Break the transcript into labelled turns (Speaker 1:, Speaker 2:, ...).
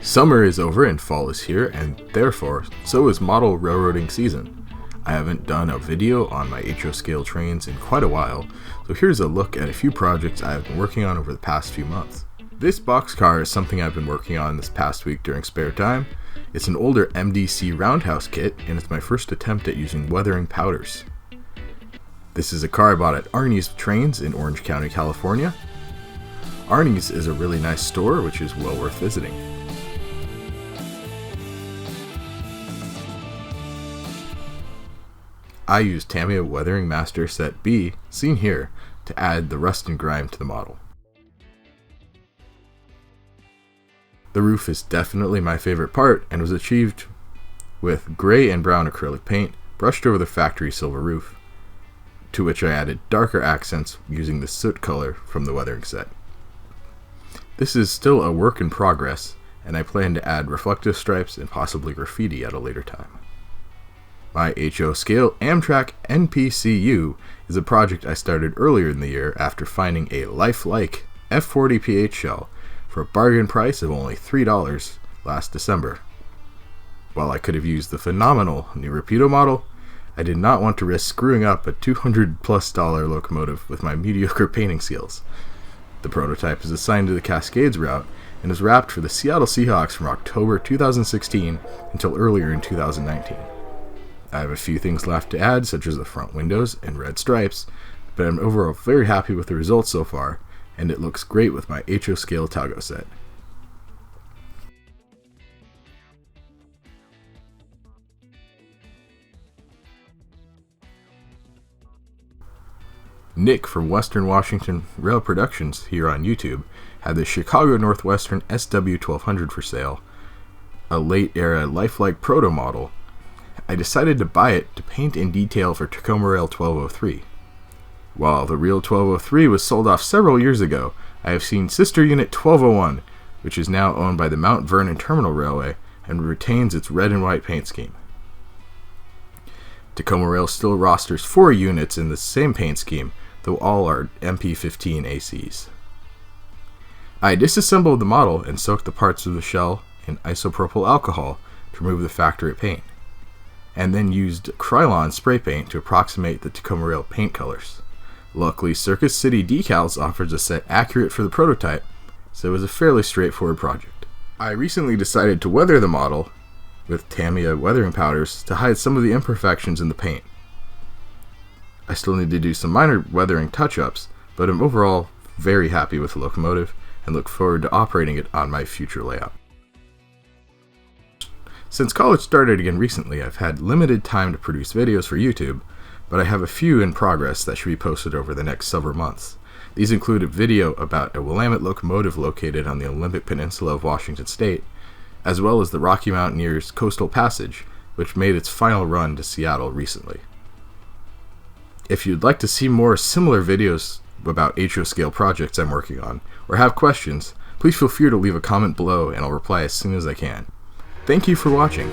Speaker 1: Summer is over and fall is here, and therefore, so is model railroading season. I haven't done a video on my HO scale trains in quite a while, so here's a look at a few projects I have been working on over the past few months. This boxcar is something I've been working on this past week during spare time. It's an older MDC roundhouse kit, and it's my first attempt at using weathering powders. This is a car I bought at Arnie's Trains in Orange County, California. Arnie's is a really nice store, which is well worth visiting. I used Tamiya Weathering Master Set B, seen here, to add the rust and grime to the model. The roof is definitely my favorite part and was achieved with gray and brown acrylic paint brushed over the factory silver roof, to which I added darker accents using the soot color from the weathering set. This is still a work in progress, and I plan to add reflective stripes and possibly graffiti at a later time. My HO scale Amtrak NPCU is a project I started earlier in the year after finding a lifelike F40PH shell for a bargain price of only $3 last December. While I could have used the phenomenal new Rapido model, I did not want to risk screwing up a $200+ locomotive with my mediocre painting skills. The prototype is assigned to the Cascades route and is wrapped for the Seattle Seahawks from October 2016 until earlier in 2019. I have a few things left to add, such as the front windows and red stripes, but I'm overall very happy with the results so far, and it looks great with my HO scale Talgo set. Nick from Western Washington Rail Productions here on YouTube had the Chicago Northwestern SW1200 for sale, a late era lifelike proto model. I decided to buy it to paint in detail for Tacoma Rail 1203. While the real 1203 was sold off several years ago, I have seen sister unit 1201, which is now owned by the Mount Vernon Terminal Railway and retains its red and white paint scheme. Tacoma Rail still rosters 4 units in the same paint scheme, though all are MP15 ACs. I disassembled the model and soaked the parts of the shell in isopropyl alcohol to remove the factory paint, and then used Krylon spray paint to approximate the Tacoma Rail paint colors. Luckily, Circus City Decals offers a set accurate for the prototype, so it was a fairly straightforward project. I recently decided to weather the model with Tamiya weathering powders to hide some of the imperfections in the paint. I still need to do some minor weathering touch-ups, but I'm overall very happy with the locomotive and look forward to operating it on my future layout. Since college started again recently, I've had limited time to produce videos for YouTube, but I have a few in progress that should be posted over the next several months. These include a video about a Willamette locomotive located on the Olympic Peninsula of Washington State, as well as the Rocky Mountaineers Coastal Passage, which made its final run to Seattle recently. If you'd like to see more similar videos about HO scale projects I'm working on, or have questions, please feel free to leave a comment below and I'll reply as soon as I can. Thank you for watching.